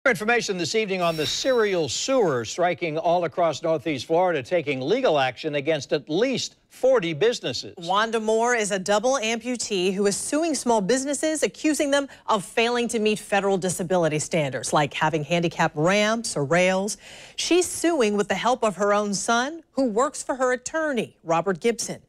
More information this evening on the serial suer striking all across Northeast Florida, taking legal action against at least 40 businesses. Wanda Moore is a double amputee who is suing small businesses, accusing them of failing to meet federal disability standards, like having handicapped ramps or rails. She's suing with the help of her own son, who works for her attorney, Robert Gibson.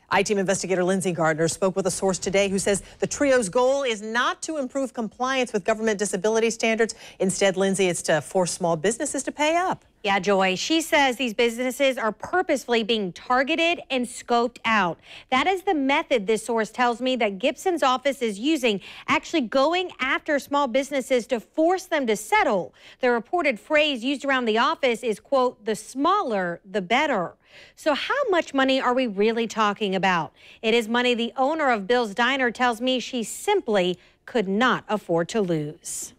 I-Team investigator Lindsay Gardner spoke with a source today who says the trio's goal is not to improve compliance with government disability standards. Instead, Lindsay, it's to force small businesses to pay up. Yeah, Joy, she says these businesses are purposefully being targeted and scoped out. That is the method, this source tells me, that Gibson's office is using, actually going after small businesses to force them to settle. The reported phrase used around the office is, quote, the smaller, the better. So how much money are we really talking about? It is money the owner of Bill's Diner tells me she simply could not afford to lose.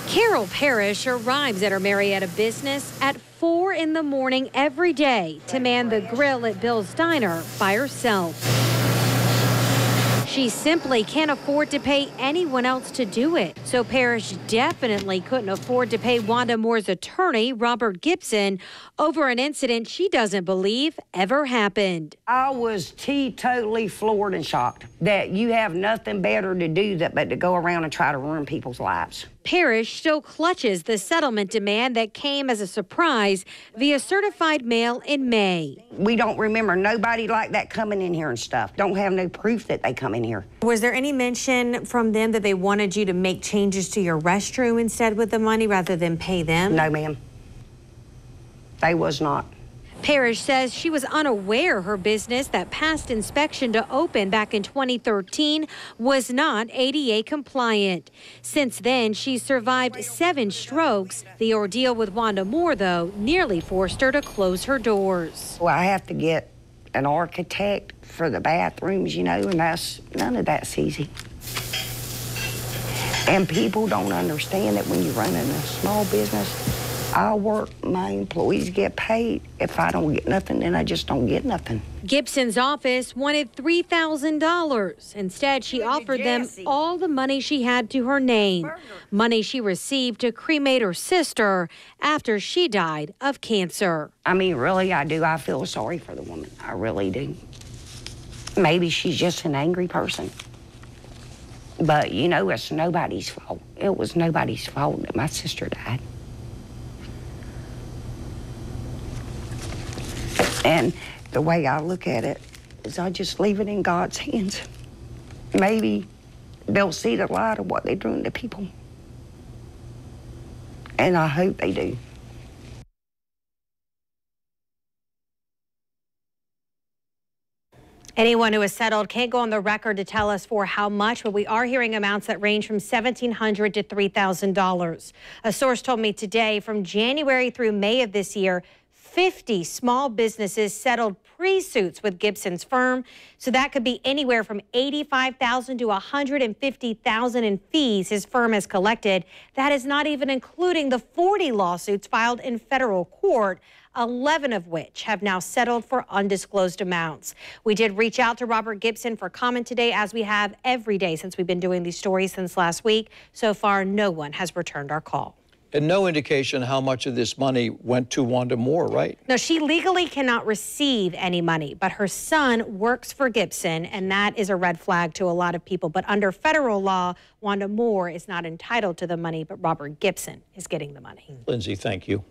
Carol Parrish arrives at her Marietta business at 4 in the morning every day to man the grill at Bill's Diner by herself. She simply can't afford to pay anyone else to do it. So Parrish definitely couldn't afford to pay Wanda Moore's attorney, Robert Gibson, over an incident she doesn't believe ever happened. I was totally floored and shocked that you have nothing better to do but to go around and try to ruin people's lives. Parrish still clutches the settlement demand that came as a surprise via certified mail in May. We don't remember nobody like that coming in here and stuff. Don't have no proof that they come in here. Was there any mention from them that they wanted you to make changes to your restroom instead with the money rather than pay them? No, ma'am. They was not. Parrish says she was unaware her business that passed inspection to open back in 2013 was not ADA compliant. Since then, she's survived 7 strokes. The ordeal with Wanda Moore, though, nearly forced her to close her doors. Well, I have to get an architect for the bathrooms, you know, and none of that's easy. And people don't understand that when you're running a small business, I work, my employees get paid. If I don't get nothing, then I just don't get nothing. Gibson's office wanted $3,000. Instead, she offered them all the money she had to her name, money she received to cremate her sister after she died of cancer. I mean, really, I do. I feel sorry for the woman. I really do. Maybe she's just an angry person. But, you know, it's nobody's fault. It was nobody's fault that my sister died. And the way I look at it is I just leave it in God's hands. Maybe they'll see the light of what they're doing to people. And I hope they do. Anyone who is settled can't go on the record to tell us for how much, but we are hearing amounts that range from $1,700 to $3,000. A source told me today from January through May of this year, 50 small businesses settled pre-suits with Gibson's firm. So that could be anywhere from $85,000 to $150,000 in fees his firm has collected. That is not even including the 40 lawsuits filed in federal court, 11 of which have now settled for undisclosed amounts. We did reach out to Robert Gibson for comment today, as we have every day since we've been doing these stories since last week. So far, no one has returned our call. And no indication how much of this money went to Wanda Moore, right? No, she legally cannot receive any money, but her son works for Gibson, and that is a red flag to a lot of people. But under federal law, Wanda Moore is not entitled to the money, but Robert Gibson is getting the money. Lindsay, thank you.